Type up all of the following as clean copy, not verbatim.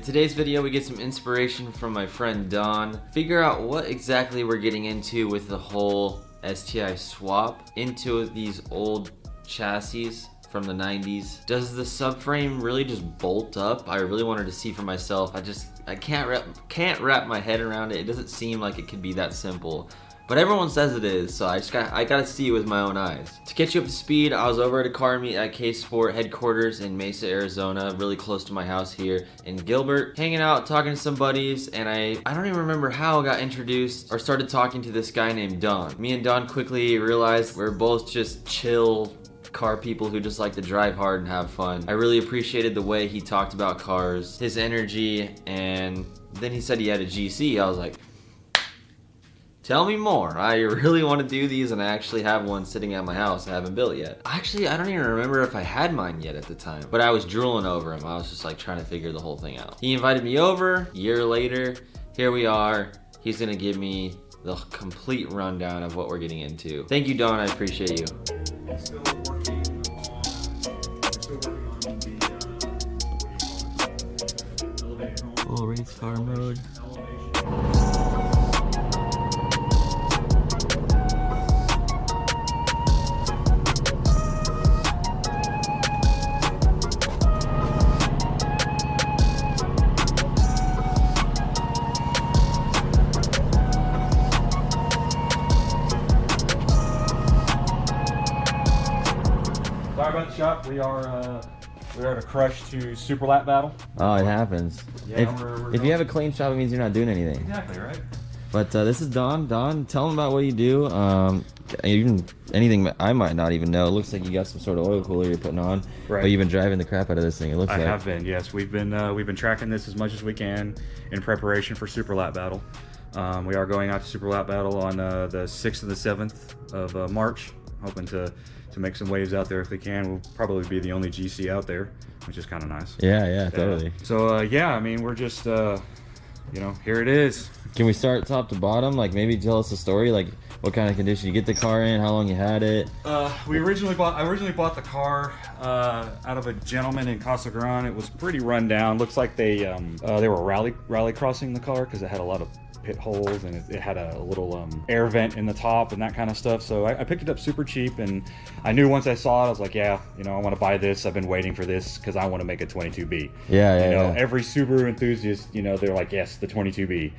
today's video, we get some inspiration from my friend Don. Figure out what exactly we're getting into with the whole STI swap into these old chassis from the 90s. Does the subframe really just bolt up? I really wanted to see for myself. I can't wrap my head around it. It doesn't seem like it could be that simple. But everyone says it is, so I gotta see it with my own eyes. To catch you up to speed, I was over at a car meet at K-Sport headquarters in Mesa, Arizona, really close to my house here in Gilbert, hanging out, talking to some buddies, and I don't even remember how I got introduced or started talking to this guy named Don. Me and Don quickly realized we're both just chill car people who just like to drive hard and have fun. I really appreciated the way he talked about cars, his energy, and then he said he had a GC. I was like, tell me more. I really want to do these, and I actually have one sitting at my house I haven't built yet. Actually, I don't even remember if I had mine yet at the time, but I was drooling over him. I was just like trying to figure the whole thing out. He invited me over. A year later, here we are. He's gonna give me the complete rundown of what we're getting into. Thank you, Don. I appreciate you. Still working on the elevated home. Full race car mode. Sorry about the shop. We are at a crush to super lap battle. Oh, it happens. Yeah, if you have a clean shop, it means you're not doing anything. Exactly, right? But this is Don. Don, tell him about what you do. Even anything I might not even know. It looks like you got some sort of oil cooler you're putting on. Right. But you've been driving the crap out of this thing. It looks like. I have been. Yes, we've been tracking this as much as we can in preparation for super lap battle. We are going out to super lap battle on the 6th and the 7th of March. Hoping to make some waves out there if we can. We'll probably be the only GC out there, which is kind of nice. Yeah, totally. So yeah, I mean, we're just here it is. Can we start top to bottom? Like maybe tell us a story, like what kind of condition you get the car in, how long you had it. I originally bought the car out of a gentleman in Casa Grande. It was pretty run down. Looks like they were rally crossing the car because it had a lot of pit holes, and it had a little air vent in the top and that kind of stuff. So I picked it up super cheap, and I knew once I saw it, I was like, yeah, I want to buy this. I've been waiting for this because I want to make a 22B. Yeah. Every Subaru enthusiast, they're like, yes, the 22B.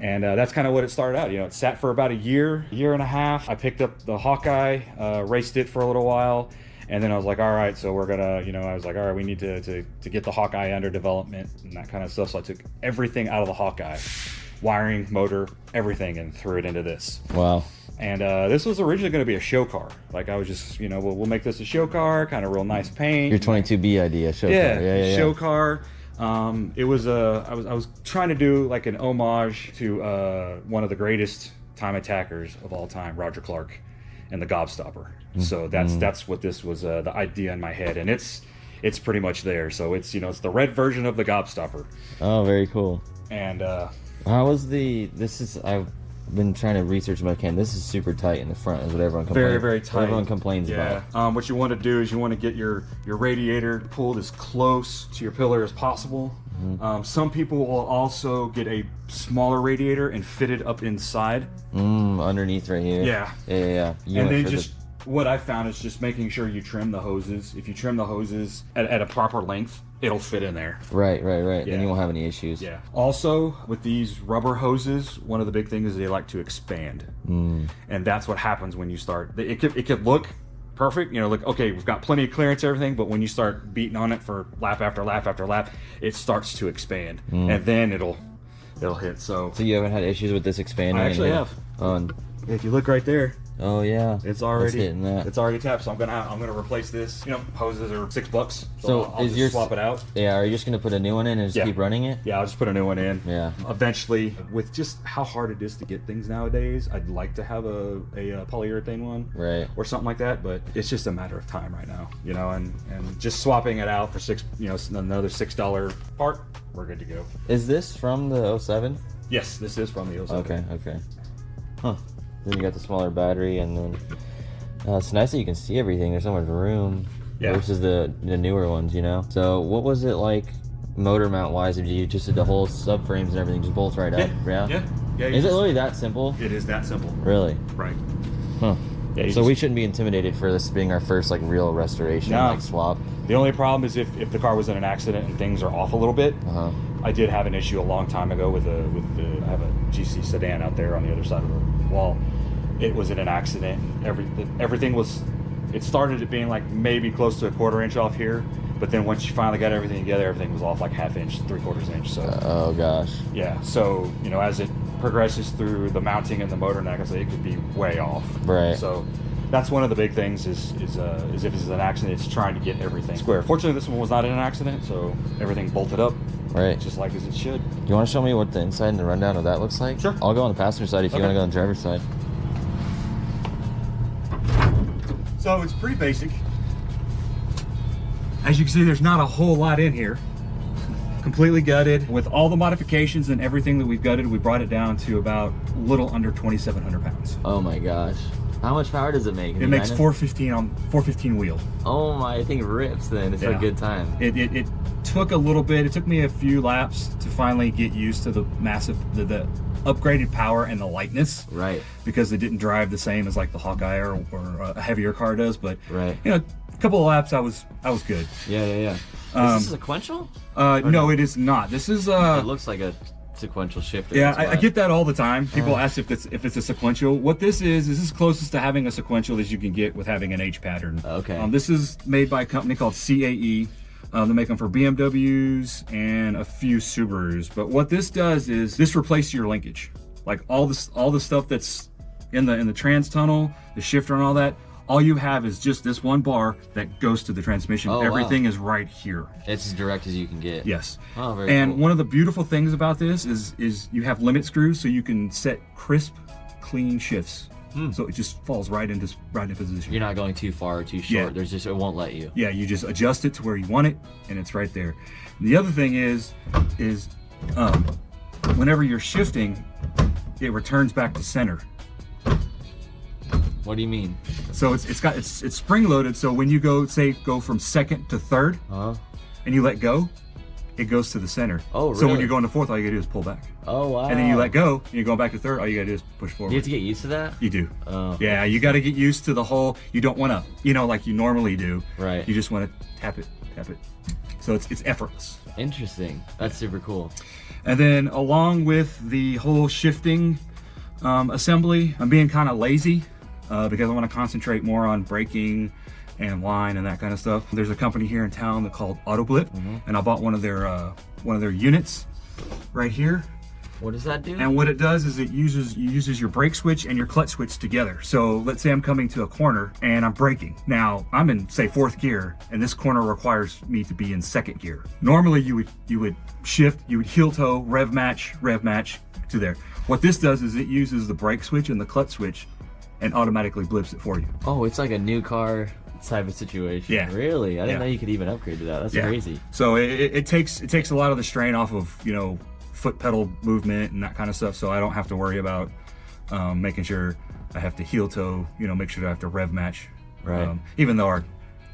And that's kind of what it started out. It sat for about a year and a half. I picked up the Hawkeye, raced it for a little while, and then I was like, all right, so we're gonna, I was like, all right, we need to get the Hawkeye under development and that kind of stuff. So I took everything out of the Hawkeye, wiring, motor, everything, and threw it into this. Wow. And this was originally going to be a show car. Like I was just, we'll make this a show car, kind of real nice paint. Your 22B idea, show car. Yeah. Show car. It was I was trying to do like an homage to one of the greatest time attackers of all time, Roger Clark, and the Gobstopper. So that's what this was, the idea in my head, and it's pretty much there. So it's it's the red version of the Gobstopper. Oh, very cool. And how was I've been trying to research if I can. This is super tight in the front, is what everyone complains. Very, very tight. What everyone complains about. What you want to do is you want to get your radiator pulled as close to your pillar as possible. Some people will also get a smaller radiator and fit it up inside. Underneath right here. Yeah. Yeah. And then what I found is just making sure you trim the hoses. If you trim the hoses at a proper length, it'll fit in there. Right. Yeah. Then you won't have any issues. Yeah. Also, with these rubber hoses, one of the big things is they like to expand. And that's what happens when you start. It could look perfect, like, okay, we've got plenty of clearance, everything, but when you start beating on it for lap after lap after lap, it starts to expand. And then it'll hit. So you haven't had issues with this expanding? I actually have. If you look right there, Oh yeah, it's already hitting that. It's already tapped. So I'm gonna replace this. You know, hoses are $6. So I'll just swap it out. Yeah, are you just gonna put a new one in and just keep running it? Yeah, I'll just put a new one in. Yeah. Eventually, with just how hard it is to get things nowadays, I'd like to have a polyurethane one, right, or something like that. But it's just a matter of time right now, you know. And just swapping it out for another $6 part, we're good to go. Is this from the 07? Yes, this is from the 07. Okay. Huh. Then you got the smaller battery, and then it's nice that you can see everything. There's so much room versus the newer ones, you know. So what was it like motor mount wise, if you just did the whole subframes and everything, just bolts right up. Yeah. Is it really that simple? It is that simple. Really? Right. Huh. Yeah, so we shouldn't be intimidated for this being our first like real restoration, like swap. The only problem is if the car was in an accident and things are off a little bit. I did have an issue a long time ago with the I have a GC sedan out there on the other side of the wall. It was in an accident. Everything was. It started at being like maybe close to a 1/4 inch off here, but then once you finally got everything together, everything was off like 1/2 inch, 3/4 inch. So. Oh gosh. Yeah. So as it progresses through the mounting and the motor neck, I say it could be way off. Right. So that's one of the big things is if it's an accident, it's trying to get everything square. Fortunately, this one was not in an accident, so everything bolted up. Right. Just like as it should. Do you want to show me what the inside and the rundown of that looks like? Sure. I'll go on the passenger side if you want to go on the driver's side. So it's pretty basic. As you can see, there's not a whole lot in here. Completely gutted. With all the modifications and everything that we've gutted, we brought it down to about a little under 2,700 pounds. Oh my gosh. How much power does it make? It makes 415 on 415 wheel. Oh my, I think it rips then. It's a good time. It took a little bit. It took me a few laps to finally get used to the massive, the upgraded power and the lightness. Right. Because it didn't drive the same as like the Hawkeye or a heavier car does. But right. A couple of laps I was good. Yeah. Is this sequential? No, it is not. This is it looks like a sequential shifter. Yeah, I get that all the time. People ask if it's a sequential. What this is closest to having a sequential as you can get with having an H pattern. Okay. This is made by a company called CAE. They make them for BMWs and a few Subarus. But what this does is this replaces your linkage. Like all the stuff that's in the trans tunnel, the shifter and all that. All you have is just this one bar that goes to the transmission. Everything is right here. It's as direct as you can get. Yes. Oh, very cool. One of the beautiful things about this is you have limit screws, so you can set crisp, clean shifts. So it just falls right into position. You're not going too far or too short. Yeah. It won't let you. Yeah, you just adjust it to where you want it, and it's right there. And the other thing is whenever you're shifting, it returns back to center. What do you mean? So it's spring loaded. So when you go from second to third, and you let go, it goes to the center. Oh, really? So when you're going to fourth, all you gotta do is pull back. Oh, wow. And then you let go, and you're going back to third, all you gotta do is push forward. You have to get used to that? You do. Oh. Yeah, you gotta get used to the whole, you don't wanna, like you normally do. Right. You just wanna tap it. So it's effortless. Interesting. That's super cool. And then along with the whole shifting assembly, I'm being kind of lazy because I want to concentrate more on braking and line and that kind of stuff. There's a company here in town called AutoBlip, and I bought one of their units right here. What does that do? And what it does is it uses your brake switch and your clutch switch together. So let's say I'm coming to a corner and I'm braking. Now I'm in, say, 4th gear, and this corner requires me to be in 2nd gear. Normally you would shift, you would heel toe, rev match to there. What this does is it uses the brake switch and the clutch switch and automatically blips it for you. Oh, it's like a new car type of situation. Yeah. Really? I didn't know you could even upgrade to that. That's crazy. So it takes a lot of the strain off of, foot pedal movement and that kind of stuff, so I don't have to worry about making sure I have to heel toe, make sure I have to rev match. Right. Even though our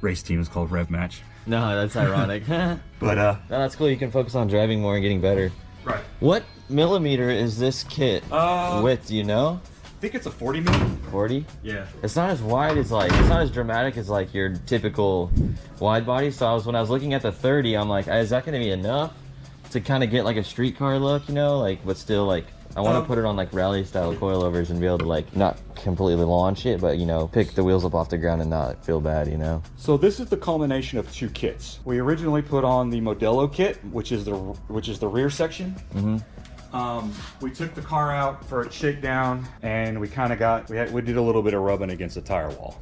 race team is called Rev Match. No, that's ironic. But no, that's cool. You can focus on driving more and getting better. Right. What millimeter is this kit width? Do you know? I think it's a 40 millimeter. 40? Yeah. It's not as wide as it's not as dramatic as your typical wide body. So when I was looking at the 30, I'm like, is that going to be enough to kind of get a street car look, but still I want to put it on rally style coilovers and be able to not completely launch it, but pick the wheels up off the ground and not feel bad, So this is the culmination of 2 kits. We originally put on the Modelo kit, which is the rear section. We took the car out for a shakedown, and we kind of we did a little bit of rubbing against the tire wall,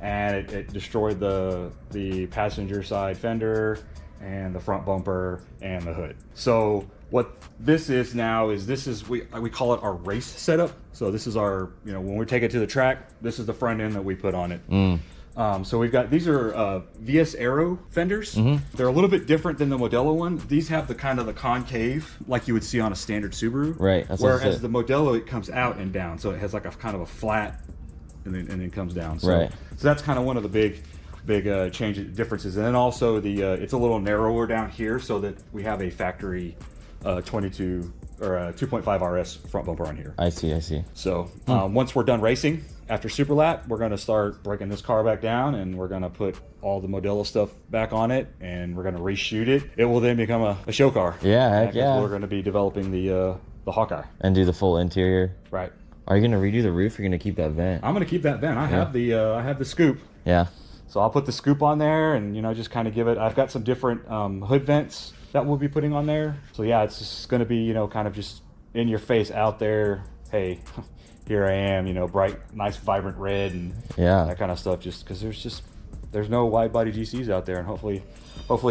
and it destroyed the passenger side fender and the front bumper and the hood. So what this is now is we call it our race setup. So this is our, when we take it to the track, this is the front end that we put on it. So we've got, these are VS Aero fenders. They're a little bit different than the Modelo one. These have the kind of the concave like you would see on a standard Subaru. Right. Whereas the Modelo, it comes out and down. So it has a kind of a flat and then comes down. So, so that's kind of one of the big change differences. And then also the it's a little narrower down here so that we have a factory 22 or 2.5 RS front bumper on here. I see. So once we're done racing, after Super Lap, we're gonna start breaking this car back down, and we're gonna put all the Modelo stuff back on it, and we're gonna reshoot it. It will then become a show car. Yeah, heck yeah. We're gonna be developing the Hawkeye. And do the full interior. Right. Are you gonna redo the roof? Or are you gonna keep that vent? I'm gonna keep that vent. I have the scoop. Yeah. So I'll put the scoop on there, and just kind of give it. I've got some different hood vents that we'll be putting on there. So yeah, it's just gonna be kind of just in your face out there. Hey, here I am. Bright, nice, vibrant red, and that kind of stuff. Just because there's no wide body GCs out there, and hopefully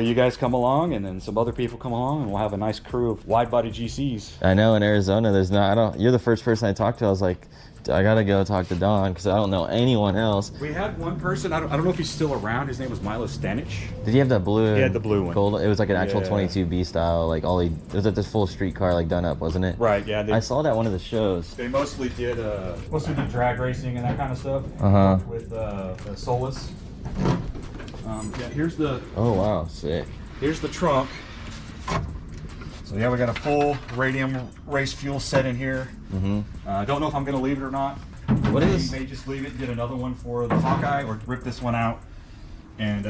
you guys come along, and then some other people come along, and we'll have a nice crew of wide body GCs. I know in Arizona there's not. You're the first person I talked to. I was like, I gotta go talk to Don because I don't know anyone else. We had one person. I don't know if he's still around. His name was Milo Stanich. Did he have that blue? He had the blue one. Gold. It was like an actual 22B style. Like it was like this full street car, like done up, wasn't it? Right. Yeah. I saw that at one of the shows. They mostly did drag racing and that kind of stuff. With Solus. Yeah. Here's the. Oh wow, sick. Here's the trunk. So yeah, we got a full Radium race fuel set in here. I don't know if I'm going to leave it or not. What is? May just leave it, get another one for the Hawkeye, or rip this one out and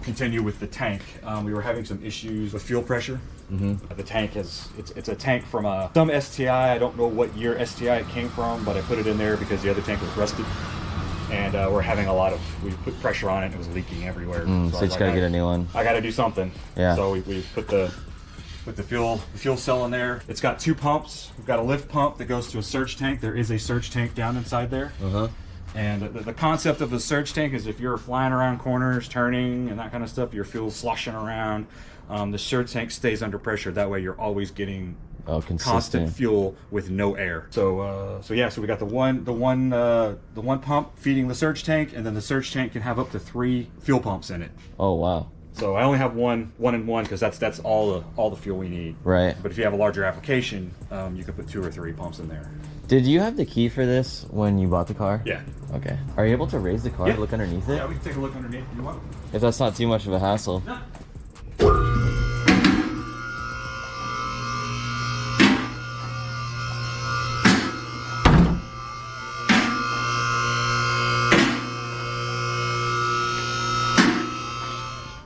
continue with the tank. We were having some issues with fuel pressure. The tank it's a tank from some STI. I don't know what year STI it came from, but I put it in there because the other tank was rusted. And we're having we put pressure on it, and it was leaking everywhere. So you just gotta get a new one. I gotta do something. Yeah. So we put the fuel cell in there. It's got two pumps. We've got a lift pump that goes to a surge tank. There is a surge tank down inside there. And the concept of a surge tank is if you're flying around corners, turning, and that kind of stuff, your fuel's sloshing around. The surge tank stays under pressure. That way, you're always getting constant fuel with no air. So we got the one pump feeding the surge tank, and then the surge tank can have up to 3 fuel pumps in it. Oh wow. So I only have one and one because that's all the fuel we need. Right. But if you have a larger application, you could put 2 or 3 pumps in there. Did you have the key for this when you bought the car? Yeah. Okay. Are you able to raise the car to look underneath it? Yeah, we can take a look underneath if you want. If that's not too much of a hassle. No.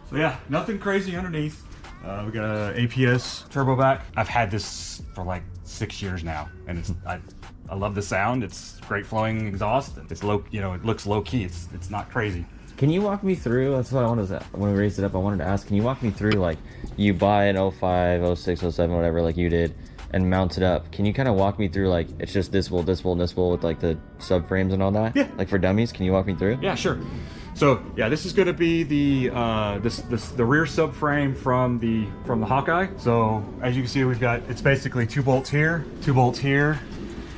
So yeah, nothing crazy underneath. We got an APS turbo back. I've had this for like 6 years now, and I love the sound. It's great flowing exhaust. It's low, it looks low key. It's not crazy. Can you walk me through? That's what I wanted to. When we raised it up, I wanted to ask. Can you walk me through, like, you buy an 05, 06, 07, whatever, like you did, and mount it up? Can you kind of walk me through, like, it's just this bolt, and this bolt with like the subframes and all that? Yeah. Like for dummies, can you walk me through? Yeah, sure. So yeah, this is going to be the rear subframe from the Hawkeye. So as you can see, it's basically 2 bolts here, 2 bolts here,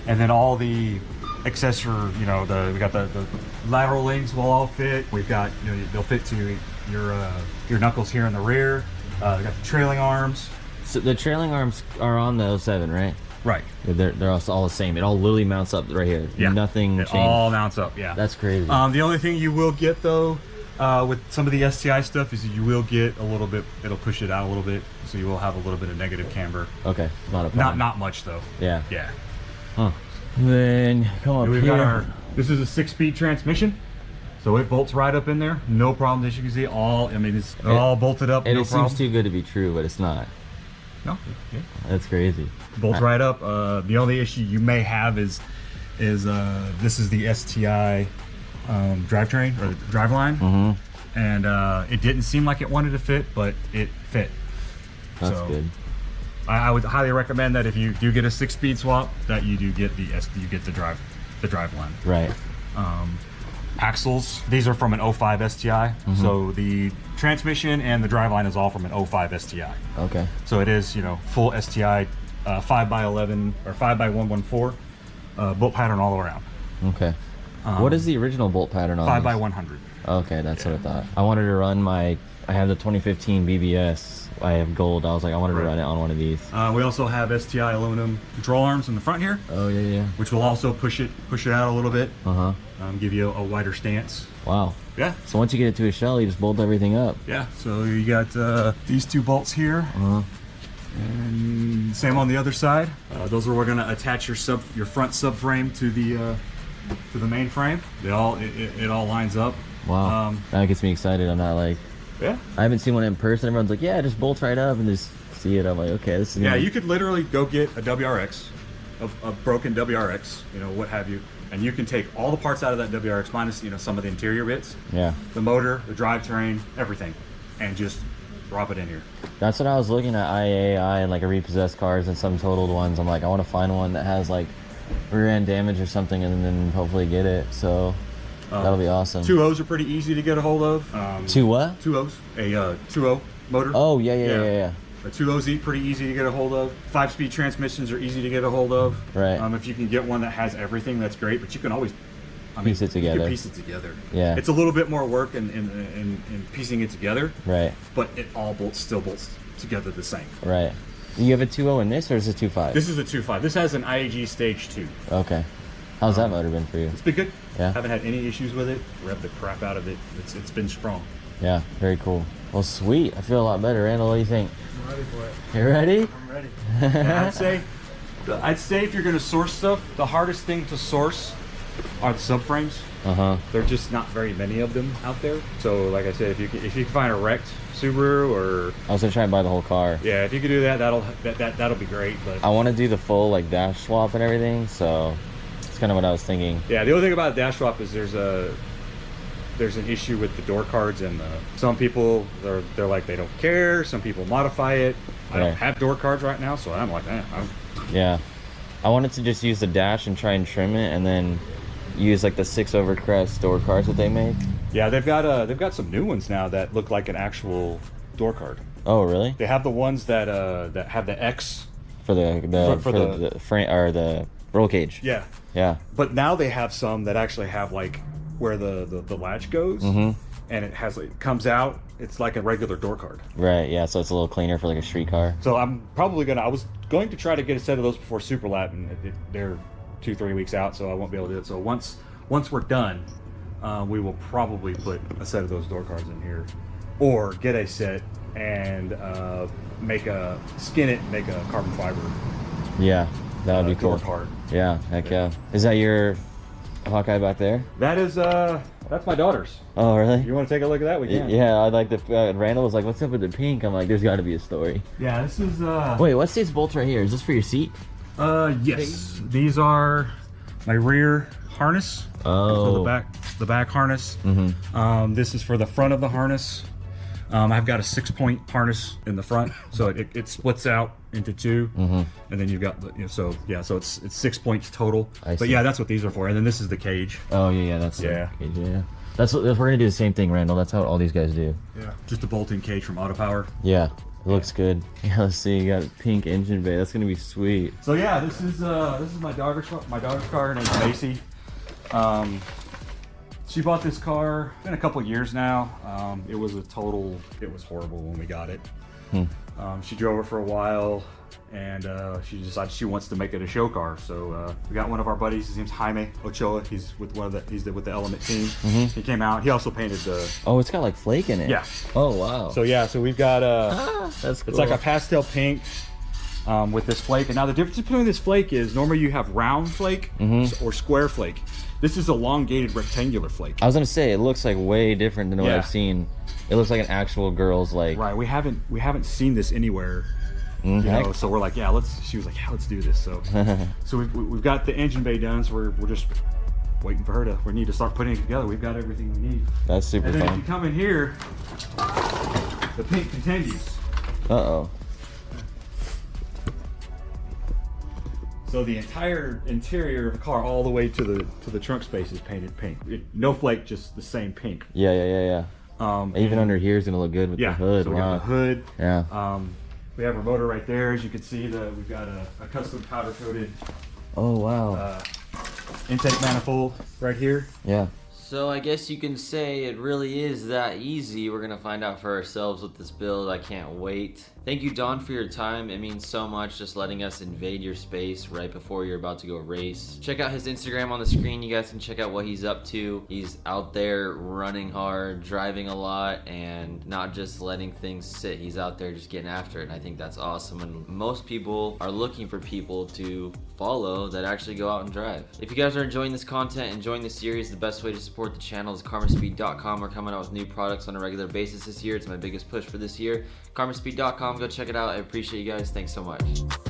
and then all the accessory. We got the lateral links will all fit. We've got they'll fit to your knuckles here in the rear. We got the trailing arms. So the trailing arms are on the 07, right? Right. They're all the same. It all literally mounts up right here. Yeah. Nothing it changed. all mounts up, yeah. That's crazy. The only thing you will get though, with some of the STI stuff is you will get a little bit, it'll push it out a little bit, so you will have a little bit of negative camber. Okay, not a problem. Not much though. Yeah. Yeah. Huh. Then come up We've here. got this is a 6-speed transmission. So it bolts right up in there. No problems, as you can see. It's all bolted up. And it seems too good to be true, but it's not. No. Yeah. That's crazy. Bolts right up. The only issue you may have is this is the STI drivetrain or driveline, and it didn't seem like it wanted to fit, but it fit. That's good. I would highly recommend that if you do get a 6-speed swap, that you do get the driveline. Right. Axles, these are from an 05 STI, so the transmission and the driveline is all from an 05 STI. Okay. So it is, full STI 5x11 or 5x114 bolt pattern all around. Okay. What is the original bolt pattern on 5x100. Okay, that's what I thought. I wanted to run I have the 2015 BBS I have gold. I was like, I wanted to run it on one of these. We also have STI aluminum control arms in the front here. Oh yeah. Which will also push it out a little bit. Give you a wider stance. Wow. Yeah. So once you get it to a shell, you just bolt everything up. Yeah. So you got these 2 bolts here. And same on the other side. Those are where we're gonna attach your front subframe to the main frame. It all lines up. Wow. That gets me excited. I'm not like. Yeah. I haven't seen one in person. Everyone's like, yeah, just bolt right up and just see it. I'm like, okay, this is. Yeah, you could literally go get a WRX, a broken WRX, what have you, and you can take all the parts out of that WRX minus, some of the interior bits. Yeah. The motor, the drivetrain, everything, and just drop it in here. That's what I was looking at, IAI and like a repossessed cars and some totaled ones. I'm like, I want to find one that has like rear end damage or something and then hopefully get it. So. That'll be awesome. 2.0s are pretty easy to get a hold of. 2 what? 2.0s. A 2.0 motor. Oh, yeah. A 2.0Z pretty easy to get a hold of. 5-speed transmissions are easy to get a hold of. Right. If you can get one that has everything, that's great. But you can always piece it together. You can piece it together. Yeah. It's a little bit more work in piecing it together. Right. But it all still bolts together the same. Right. You have a 2.0 in this, or is it 2.5? This is a 2.5. This has an IAG Stage 2. Okay. How's that motor been for you? It's been good. Yeah. Haven't had any issues with it. Revved the crap out of it. It's been strong. Yeah, very cool. Well, sweet. I feel a lot better. Randall, what do you think? I'm ready for it. You ready? I'm ready. Yeah, I'd say if you're gonna source stuff, the hardest thing to source are the subframes. There are just not very many of them out there. So, like I said, if you can find a wrecked Subaru or I was gonna try and buy the whole car. Yeah, if you could do that, that'll be great. But I want to do the full like dash swap and everything. So. That's kind of what I was thinking. Yeah, the only thing about dash swap is there's an issue with the door cards, and some people they're like they don't care. Some people modify it. I don't have door cards right now, so I'm like, Yeah, I wanted to just use the dash and try and trim it, and then use like the 6 crest door cards that they make. Yeah, they've got some new ones now that look like an actual door card. Oh, really? They have the ones that have the X for the frame or the roll cage. Yeah. Yeah. But now they have some that actually have like where the latch goes, and it has it comes out. It's like a regular door card. Right. Yeah. So it's a little cleaner for like a street car. So I was going to try to get a set of those before Super Lap, and they're 2-3 weeks out, so I won't be able to do it. So once we're done, we will probably put a set of those door cards in here, or get a set and skin it and make a carbon fiber. Yeah. That would be cool. Door card. Yeah, heck yeah. Is that your Hawkeye back there? That is, that's my daughter's. Oh, really? You want to take a look at that? We can. Yeah, I'd like to. Randall was like, what's up with the pink? I'm like, there's got to be a story. Yeah, this is, Wait, what's these bolts right here? Is this for your seat? Yes. These are my rear harness. Oh. So the back harness. This is for the front of the harness. I've got a 6-point harness in the front, so it splits out into 2, and then you've got so it's 6 points total. But yeah, that's what these are for. And then this is the cage. Oh yeah, that's the cage, yeah. That's what we're gonna do the same thing, Randall. That's how all these guys do. Yeah, just a bolt-in cage from Auto Power. Yeah, it looks good. Yeah, let's see. You got a pink engine bay. That's gonna be sweet. So yeah, this is my daughter's car. Her name's Macy. She bought this car, it's been a couple years now. It was horrible when we got it. She drove it for a while, and she decided she wants to make it a show car. So we got one of our buddies, his name's Jaime Ochoa. He's with with the Element team. He came out, he also painted the... Oh, it's got like flake in it. Yeah. Oh, wow. So yeah, so we've got that's cool. It's like a pastel pink with this flake. And now the difference between this flake is normally you have round flake or square flake. This is elongated rectangular flake. I was gonna say it looks like way different than what I've seen. It looks like an actual girl's like. Right. We haven't seen this anywhere. You know, so we're like, yeah, she was like, yeah, let's do this. So so we've got the engine bay done. So we're just waiting for her we need to start putting it together. We've got everything we need. That's super fun. And then if you come in here, the pink continues. Uh-oh. So the entire interior of the car, all the way to the trunk space, is painted pink. No flake, just the same pink. Yeah. Even under here is gonna look good with the hood. So we got the hood. Yeah. We have our motor right there. As you can see, we've got a custom powder coated. Oh wow. Intake manifold right here. Yeah. So I guess you can say it really is that easy. We're gonna find out for ourselves with this build. I can't wait. Thank you, Don, for your time. It means so much just letting us invade your space right before you're about to go race. Check out his Instagram on the screen. You guys can check out what he's up to. He's out there running hard, driving a lot, and not just letting things sit. He's out there just getting after it, and I think that's awesome. And most people are looking for people to follow that actually go out and drive. If you guys are enjoying this content, enjoying the series, the best way to support the channel is karmaspeed.com. We're coming out with new products on a regular basis this year. It's my biggest push for this year. karmaspeed.com, go check it out. I appreciate you guys. Thanks so much.